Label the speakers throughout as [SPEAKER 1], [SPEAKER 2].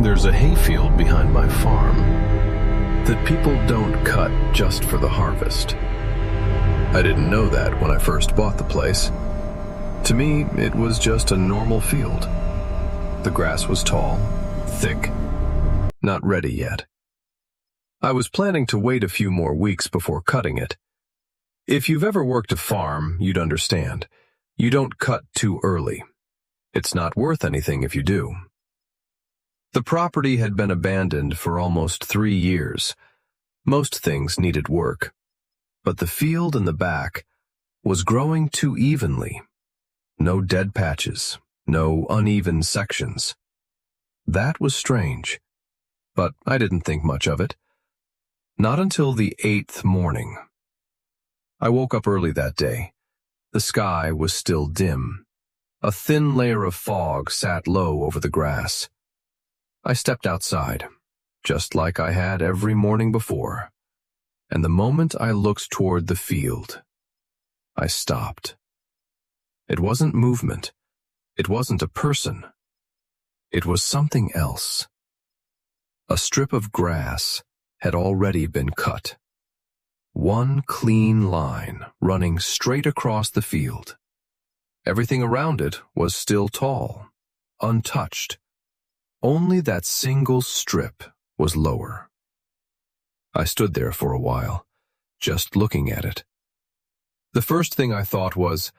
[SPEAKER 1] There's a hayfield behind my farm that people don't cut just for the harvest. I didn't know that when I first bought the place. To me, it was just a normal field. The grass was tall, thick, not ready yet. I was planning to wait a few more weeks before cutting it. If you've ever worked a farm, you'd understand. You don't cut too early. It's not worth anything if you do. The property had been abandoned for almost 3 years. Most things needed work, but the field in the back was growing too evenly. No dead patches, no uneven sections. That was strange, but I didn't think much of it. Not until the 8th morning. I woke up early that day. The sky was still dim. A thin layer of fog sat low over the grass. I stepped outside, just like I had every morning before, and the moment I looked toward the field, I stopped. It wasn't movement. It wasn't a person. It was something else. A strip of grass had already been cut. One clean line running straight across the field. Everything around it was still tall, untouched. Only that single strip was lower. I stood there for a while, just looking at it. The first thing I thought was,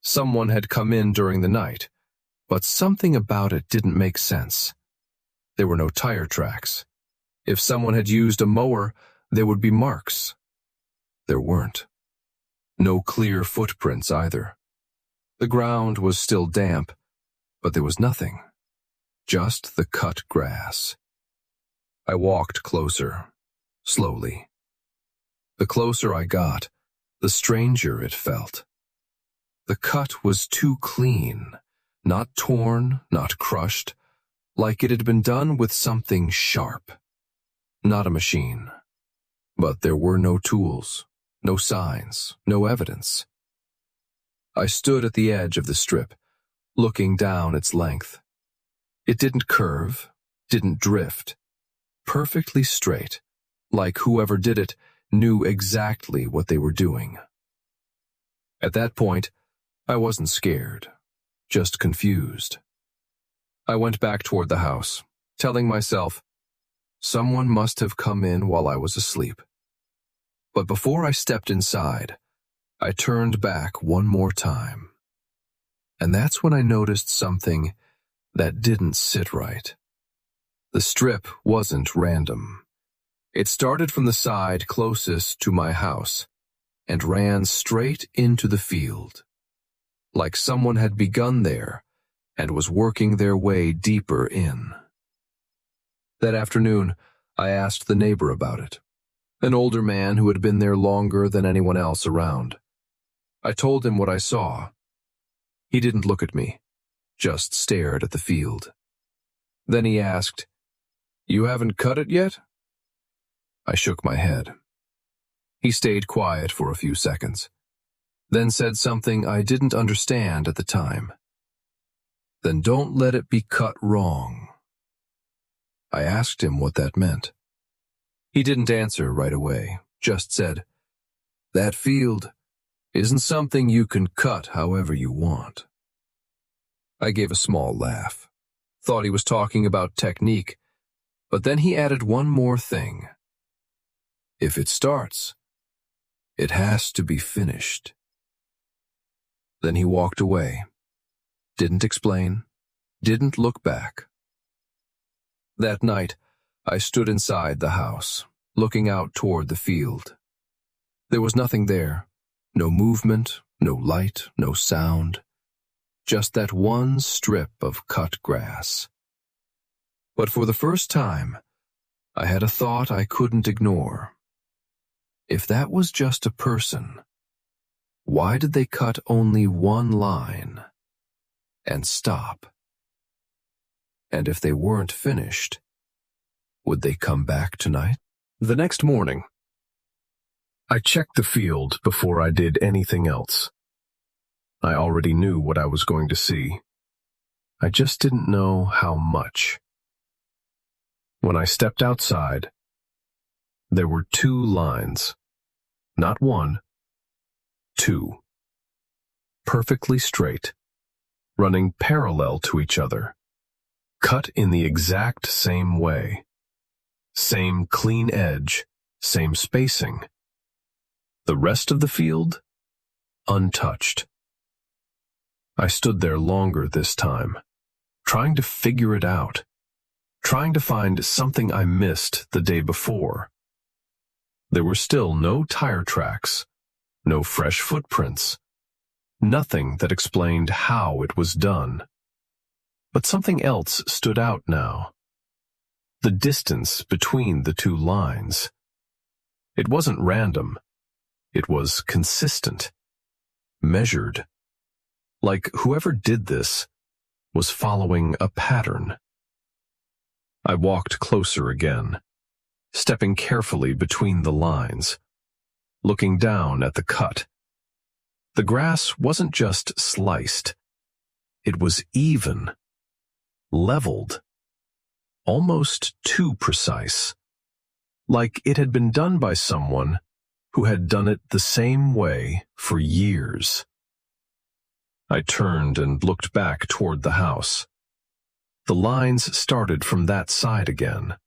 [SPEAKER 1] someone had come in during the night, but something about it didn't make sense. There were no tire tracks. If someone had used a mower, there would be marks. There weren't. No clear footprints either. The ground was still damp, but there was nothing. Just the cut grass. I walked closer, slowly. The closer I got, the stranger it felt. The cut was too clean, not torn, not crushed, like it had been done with something sharp. Not a machine. But there were no tools, no signs, no evidence. I stood at the edge of the strip, looking down its length. It didn't curve, didn't drift. Perfectly straight, like whoever did it knew exactly what they were doing. At that point, I wasn't scared, just confused. I went back toward the house, telling myself, someone must have come in while I was asleep. But before I stepped inside, I turned back one more time. And that's when I noticed something that didn't sit right. The strip wasn't random. It started from the side closest to my house and ran straight into the field, like someone had begun there and was working their way deeper in. That afternoon, I asked the neighbor about it, an older man who had been there longer than anyone else around. I told him what I saw. He didn't look at me, just stared at the field. Then he asked, "You haven't cut it yet?" I shook my head. He stayed quiet for a few seconds, then said something I didn't understand at the time. "Then don't let it be cut wrong." I asked him what that meant. He didn't answer right away, just said, "That field isn't something you can cut however you want." I gave a small laugh, thought he was talking about technique, but then he added one more thing. If it starts, it has to be finished. Then he walked away, didn't explain, didn't look back. That night, I stood inside the house, looking out toward the field. There was nothing there, no movement, no light, no sound, just that one strip of cut grass. But for the first time, I had a thought I couldn't ignore. If that was just a person, why did they cut only one line and stop? And if they weren't finished, would they come back tonight? The next morning, I checked the field before I did anything else. I already knew what I was going to see. I just didn't know how much. When I stepped outside, there were two lines. Not one, two. Perfectly straight, running parallel to each other, cut in the exact same way. Same clean edge, same spacing. The rest of the field, untouched. I stood there longer this time, trying to figure it out, trying to find something I missed the day before. There were still no tire tracks, no fresh footprints, nothing that explained how it was done. But something else stood out now. The distance between the two lines. It wasn't random. It was consistent, measured. Like whoever did this was following a pattern. I walked closer again, stepping carefully between the lines, looking down at the cut. The grass wasn't just sliced. It was even, leveled, almost too precise, like it had been done by someone who had done it the same way for years. I turned and looked back toward the house. The lines started from that side again,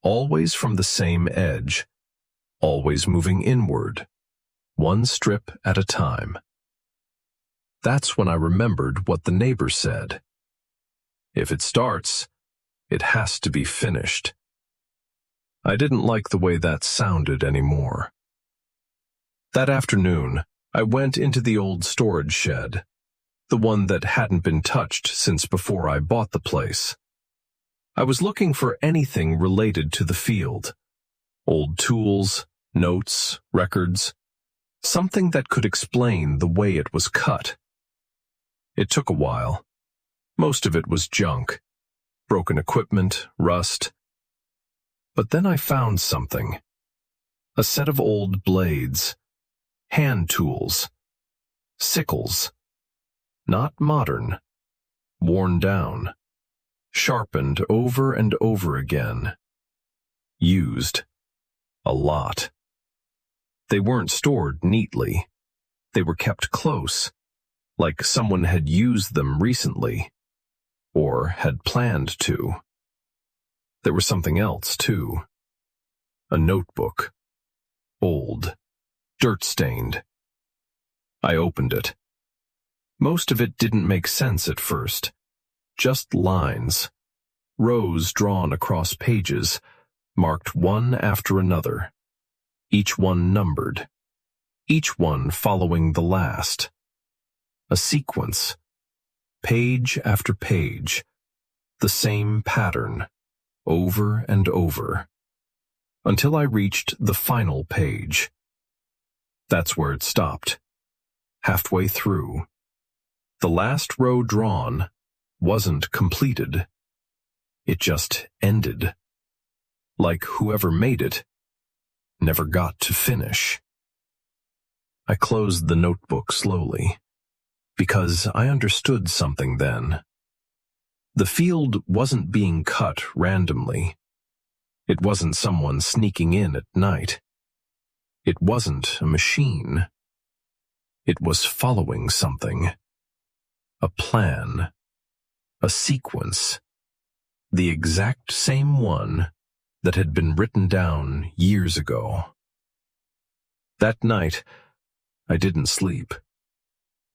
[SPEAKER 1] always from the same edge, always moving inward, one strip at a time. That's when I remembered what the neighbor said. If it starts, it has to be finished. I didn't like the way that sounded anymore. That afternoon, I went into the old storage shed, the one that hadn't been touched since before I bought the place. I was looking for anything related to the field. Old tools, notes, records, something that could explain the way it was cut. It took a while. Most of it was junk, broken equipment, rust. But then I found something. A set of old blades, hand tools, sickles. Not modern, worn down, sharpened over and over again. Used. A lot. They weren't stored neatly. They were kept close, like someone had used them recently, or had planned to. There was something else, too. A notebook. Old. Dirt-stained. I opened it. Most of it didn't make sense at first. Just lines. Rows drawn across pages, marked one after another. Each one numbered. Each one following the last. A sequence. Page after page. The same pattern. Over and over. Until I reached the final page. That's where it stopped. Halfway through. The last row drawn wasn't completed. It just ended. Like whoever made it never got to finish. I closed the notebook slowly, because I understood something then. The field wasn't being cut randomly. It wasn't someone sneaking in at night. It wasn't a machine. It was following something. A plan. A sequence. The exact same one that had been written down years ago. That night, I didn't sleep.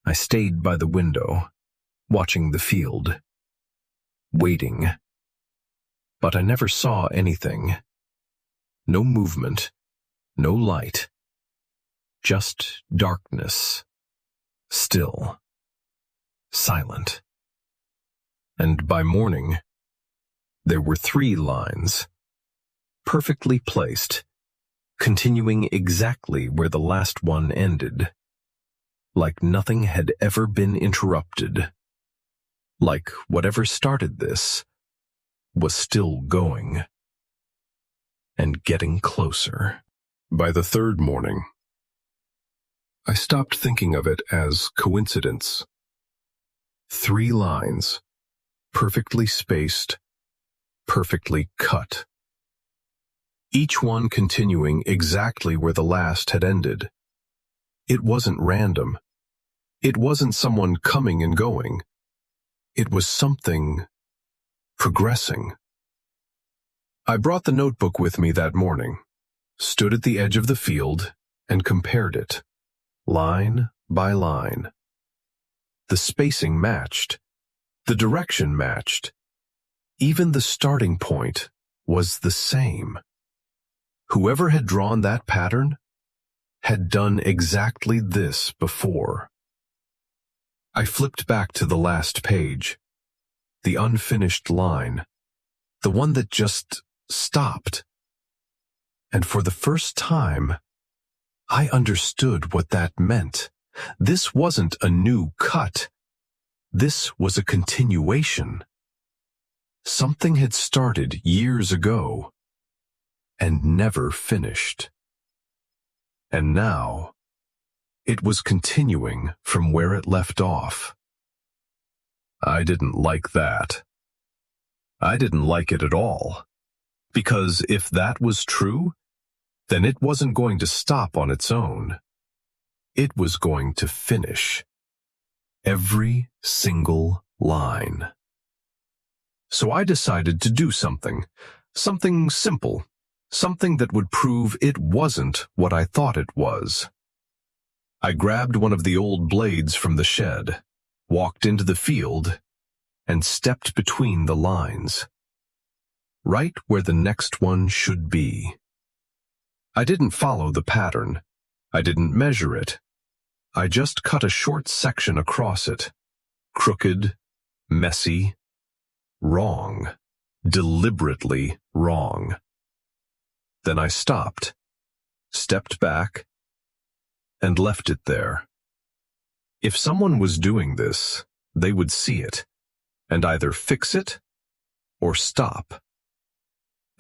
[SPEAKER 1] I stayed by the window, watching the field. Waiting. But I never saw anything. No movement. No light. Just darkness. Still. Silent. And by morning, there were 3 lines, perfectly placed, continuing exactly where the last one ended, like nothing had ever been interrupted, like whatever started this was still going, and getting closer. By the 3rd morning, I stopped thinking of it as coincidence. 3 lines, perfectly spaced, perfectly cut. Each one continuing exactly where the last had ended. It wasn't random. It wasn't someone coming and going. It was something progressing. I brought the notebook with me that morning, stood at the edge of the field, and compared it, line by line. The spacing matched. The direction matched. Even the starting point was the same. Whoever had drawn that pattern had done exactly this before. I flipped back to the last page, the unfinished line, the one that just stopped. And for the first time, I understood what that meant. This wasn't a new cut. This was a continuation. Something had started years ago and never finished. And now, it was continuing from where it left off. I didn't like that. I didn't like it at all. Because if that was true, then it wasn't going to stop on its own. It was going to finish. Every single line. So I decided to do something simple, something that would prove it wasn't what I thought it was. I grabbed one of the old blades from the shed, walked into the field, and stepped between the lines, right where the next one should be. I didn't follow the pattern. I didn't measure it. I just cut a short section across it. Crooked, messy, wrong, deliberately wrong. Then I stopped, stepped back, and left it there. If someone was doing this, they would see it, and either fix it or stop.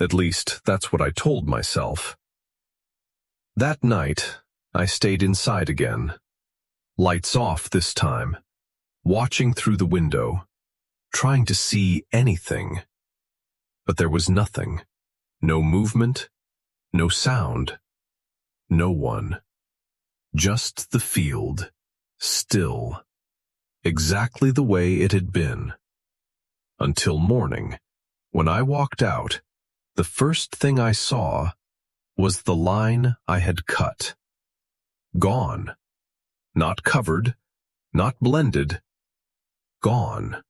[SPEAKER 1] At least, that's what I told myself. That night, I stayed inside again. Lights off this time, watching through the window, trying to see anything. But there was nothing. No movement, no sound, no one. Just the field, still, exactly the way it had been. Until morning, when I walked out, the first thing I saw was the line I had cut. Gone. Not covered, not blended. Gone.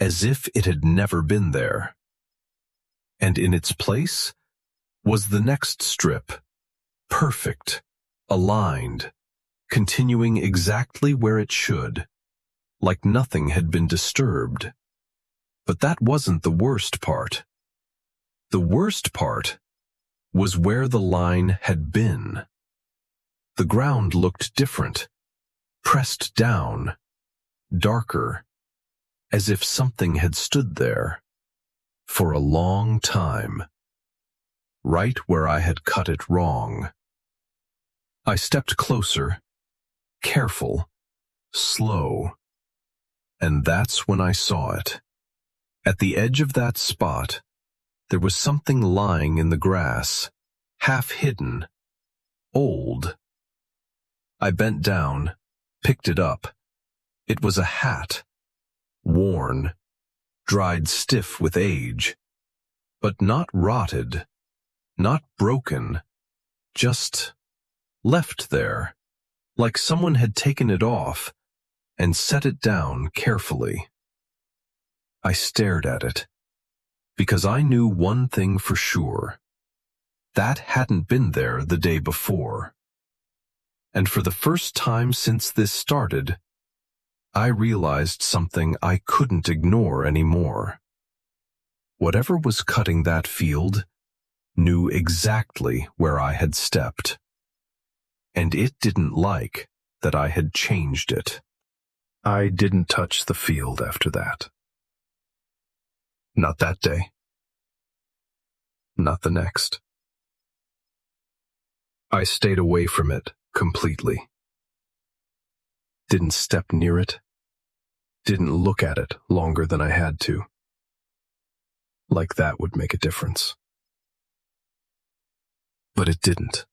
[SPEAKER 1] As if it had never been there. And in its place was the next strip, perfect, aligned, continuing exactly where it should, like nothing had been disturbed. But that wasn't the worst part. The worst part was where the line had been. The ground looked different, pressed down, darker, as if something had stood there for a long time, right where I had cut it wrong. I stepped closer, careful, slow, and that's when I saw it. At the edge of that spot, there was something lying in the grass, half hidden, old. I bent down, picked it up. It was a hat, worn, dried stiff with age, but not rotted, not broken, just left there, like someone had taken it off and set it down carefully. I stared at it, because I knew one thing for sure. That hadn't been there the day before. And for the first time since this started, I realized something I couldn't ignore anymore. Whatever was cutting that field knew exactly where I had stepped. And it didn't like that I had changed it. I didn't touch the field after that. Not that day. Not the next. I stayed away from it completely. Didn't step near it. Didn't look at it longer than I had to. like that would make a difference. But it didn't.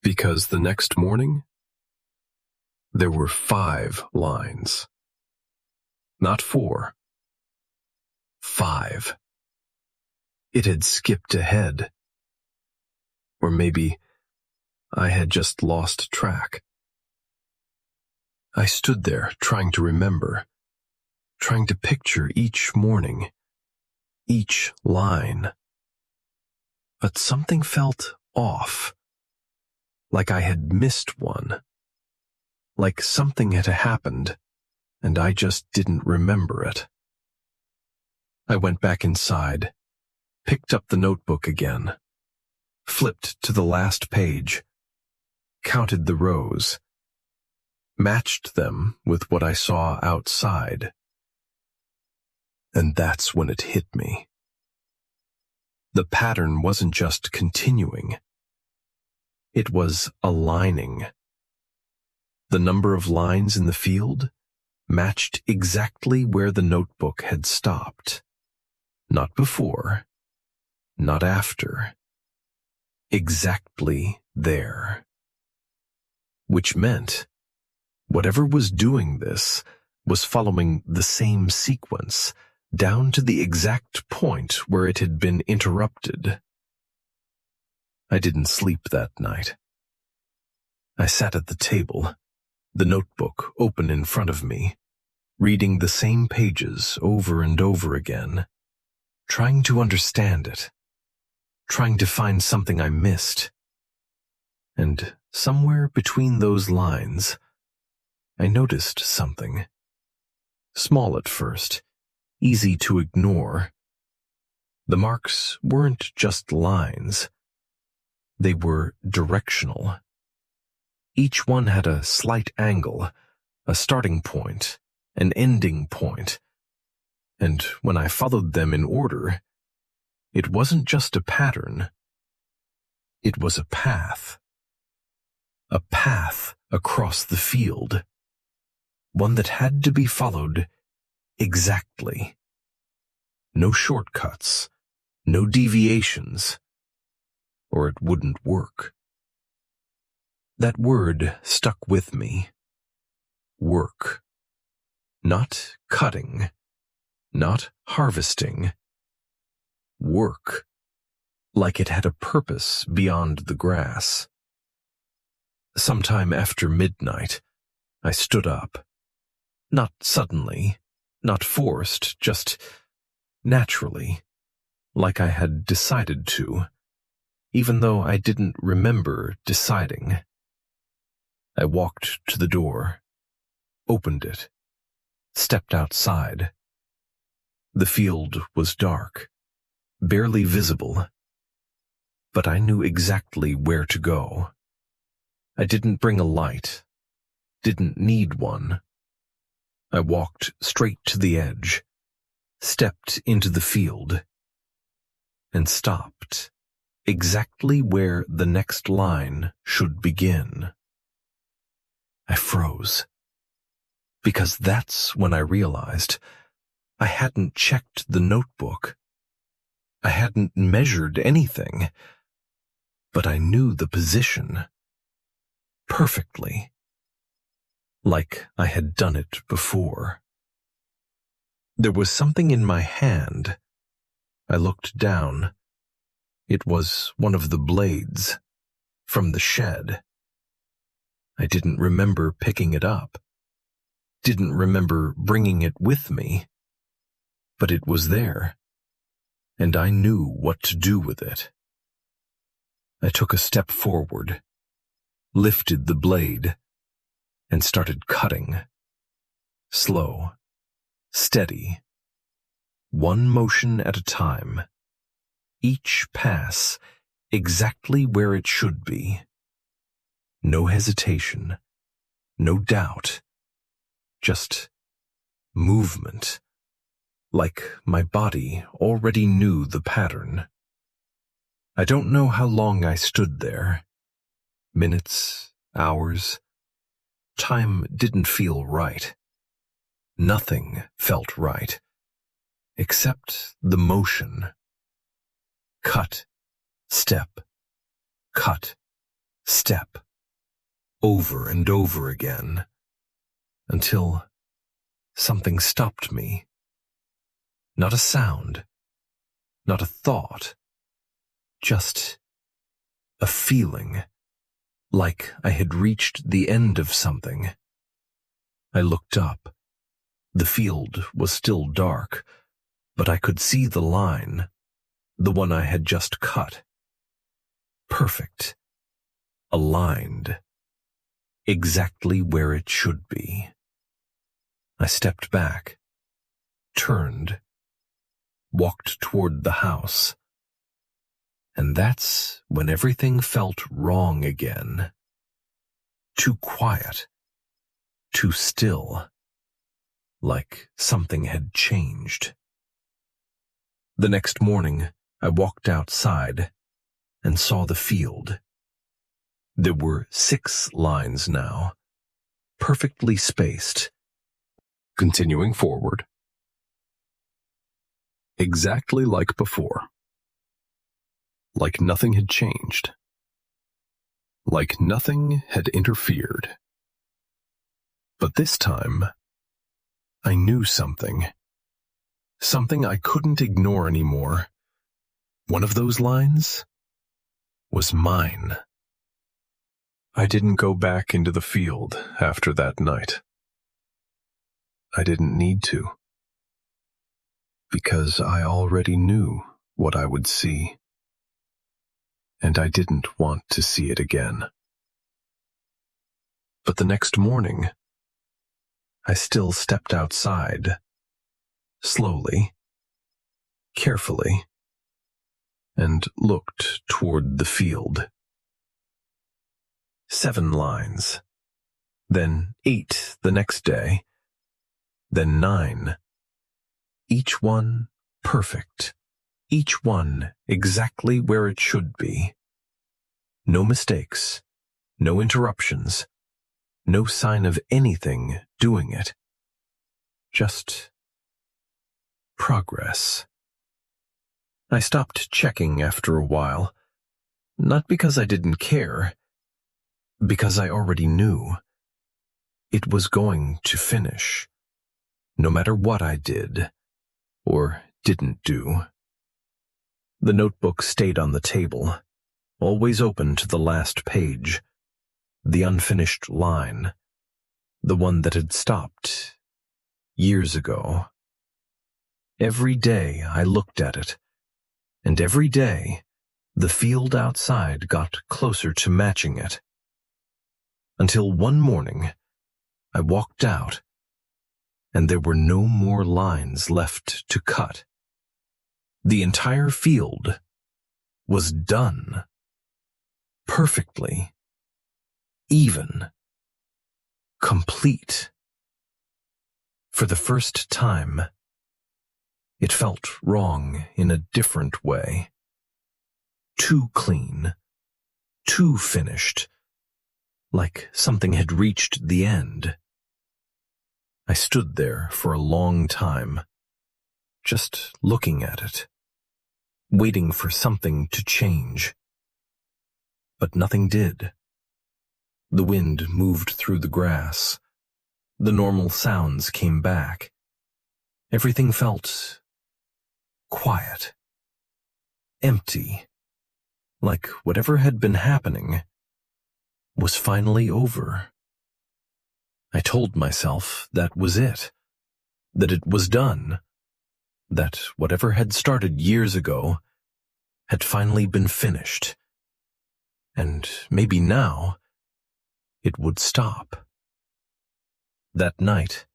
[SPEAKER 1] Because the next morning, there were 5 lines. Not 4. 5. It had skipped ahead. Or maybe I had just lost track. I stood there trying to remember, trying to picture each morning, each line. But something felt off, like I had missed one, like something had happened, and I just didn't remember it. I went back inside, picked up the notebook again, flipped to the last page, counted the rows, matched them with what I saw outside. And that's when it hit me. The pattern wasn't just continuing. It was aligning. The number of lines in the field matched exactly where the notebook had stopped. Not before, not after. Exactly there. Which meant, whatever was doing this was following the same sequence, down to the exact point where it had been interrupted. I didn't sleep that night. I sat at the table, the notebook open in front of me, reading the same pages over and over again, trying to understand it, trying to find something I missed. And somewhere between those lines, I noticed something. Small at first, easy to ignore. The marks weren't just lines. They were directional. Each one had a slight angle, a starting point, an ending point. And when I followed them in order, it wasn't just a pattern. It was a path. A path across the field. One that had to be followed exactly. No shortcuts, no deviations, or it wouldn't work. That word stuck with me. Work. Not cutting, not harvesting. Work. Like it had a purpose beyond the grass. Sometime after midnight, I stood up. Not suddenly, not forced, just naturally, like I had decided to, even though I didn't remember deciding. I walked to the door, opened it, stepped outside. The field was dark, barely visible, but I knew exactly where to go. I didn't bring a light, didn't need one. I walked straight to the edge, stepped into the field, and stopped exactly where the next line should begin. I froze, because that's when I realized I hadn't checked the notebook. I hadn't measured anything, but I knew the position perfectly, like I had done it before. There was something in my hand. I looked down. It was one of the blades from the shed. I didn't remember picking it up, didn't remember bringing it with me, but it was there, and I knew what to do with it. I took a step forward, lifted the blade, and started cutting. Slow, steady, one motion at a time, each pass exactly where it should be. No hesitation, no doubt, just movement, like my body already knew the pattern. I don't know how long I stood there. Minutes, hours. Time didn't feel right. Nothing felt right. except the motion. Cut, step, cut, step, over and over again, until something stopped me. Not a sound, not a thought, just a feeling, like I had reached the end of something. I looked up. The field was still dark, but I could see the line, the one I had just cut. Perfect. Aligned. Exactly where it should be. I stepped back, turned, walked toward the house. And that's when everything felt wrong again. Too quiet. Too still. Like something had changed. The next morning, I walked outside and saw the field. There were 6 lines now, perfectly spaced. Continuing forward. Exactly like before. Like nothing had changed. Like nothing had interfered. But this time, I knew something. Something I couldn't ignore anymore. One of those lines was mine. I didn't go back into the field after that night. I didn't need to. Because I already knew what I would see. And I didn't want to see it again. But the next morning, I still stepped outside, slowly, carefully, and looked toward the field. 7 lines, then 8 the next day, then 9, each one perfect, each one exactly where it should be. No mistakes, no interruptions, no sign of anything doing it. Just progress. I stopped checking after a while, not because I didn't care, because I already knew. It was going to finish, no matter what I did, or didn't do. The notebook stayed on the table, always open to the last page, the unfinished line, the one that had stopped years ago. Every day I looked at it, and every day the field outside got closer to matching it. Until one morning, I walked out, and there were no more lines left to cut. The entire field was done. Perfectly. Even. Complete. For the first time, it felt wrong in a different way. Too clean. Too finished. Like something had reached the end. I stood there for a long time, just looking at it, waiting for something to change. But nothing did. The wind moved through the grass. The normal sounds came back. Everything felt quiet, empty, like whatever had been happening was finally over. I told myself that was it, that it was done, that whatever had started years ago had finally been finished, and maybe now it would stop. That night,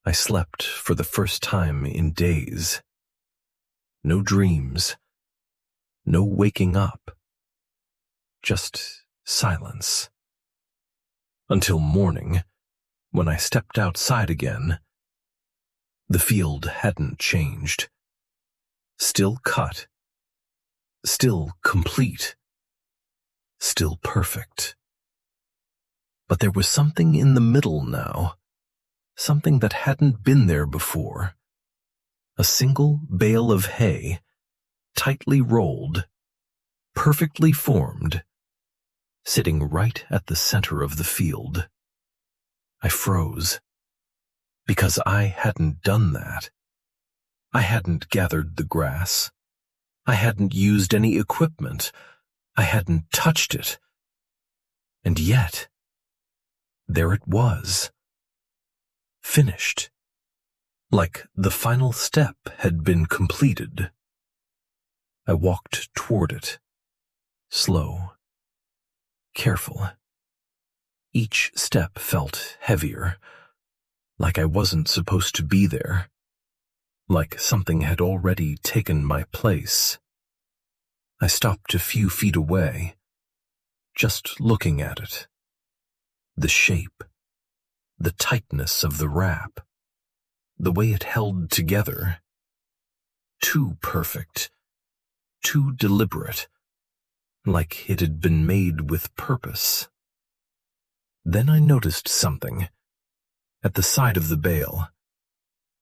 [SPEAKER 1] I slept for the first time in days. No dreams, no waking up, just silence. Until morning, when I stepped outside again. The field hadn't changed. Still cut. Still complete. Still perfect. But there was something in the middle now. Something that hadn't been there before. A single bale of hay, tightly rolled, perfectly formed, sitting right at the center of the field. I froze, because I hadn't done that. I hadn't gathered the grass. I hadn't used any equipment. I hadn't touched it. And yet, there it was, finished, like the final step had been completed. I walked toward it, slow, careful. Each step felt heavier, like I wasn't supposed to be there, like something had already taken my place. I stopped a few feet away, just looking at it. The shape, the tightness of the wrap, the way it held together. Too perfect, too deliberate, like it had been made with purpose. Then I noticed something at the side of the bale,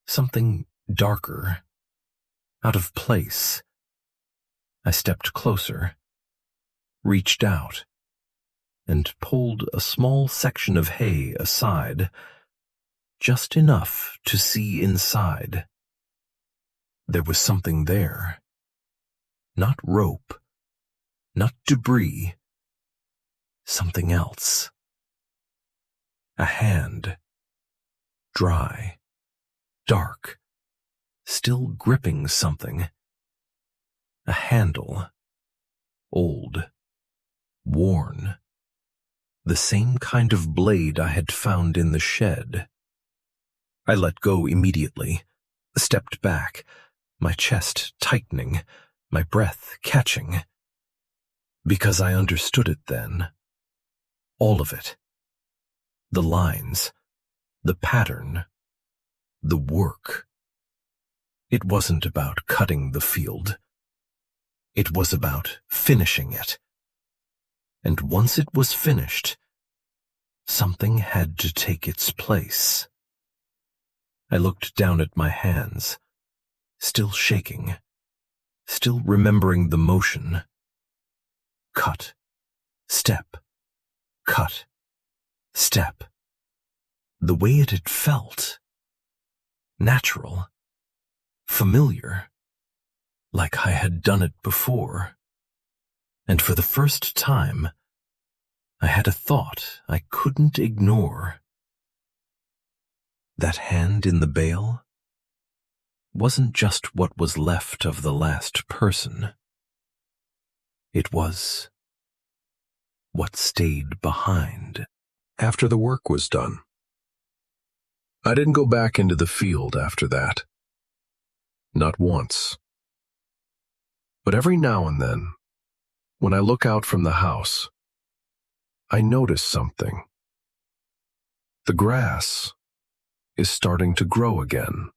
[SPEAKER 1] something darker, out of place. I stepped closer, reached out, and pulled a small section of hay aside, just enough to see inside. There was something there. Not rope, not debris, something else. A hand, dry, dark, still gripping something. A handle, old, worn, the same kind of blade I had found in the shed. I let go immediately, stepped back, my chest tightening, my breath catching. Because I understood it then. All of it. The lines, the pattern, the work. It wasn't about cutting the field. It was about finishing it. And once it was finished, something had to take its place. I looked down at my hands, still shaking, still remembering the motion. Cut, step, cut, step. The way it had felt. Natural. Familiar. Like I had done it before. And for the first time, I had a thought I couldn't ignore. That hand in the bale wasn't just what was left of the last person. It was what stayed behind. After the work was done, I didn't go back into the field after that. Not once. But every now and then, when I look out from the house, I notice something. The grass is starting to grow again.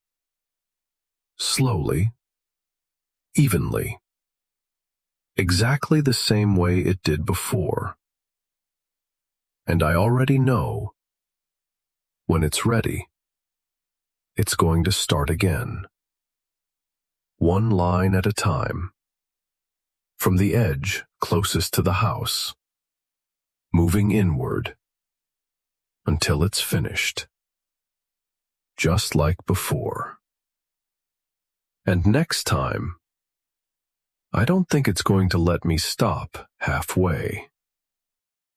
[SPEAKER 1] Slowly, evenly. Exactly the same way it did before. And I already know, when it's ready, it's going to start again. One line at a time. From the edge closest to the house, moving inward, until it's finished. Just like before. And next time, I don't think it's going to let me stop halfway.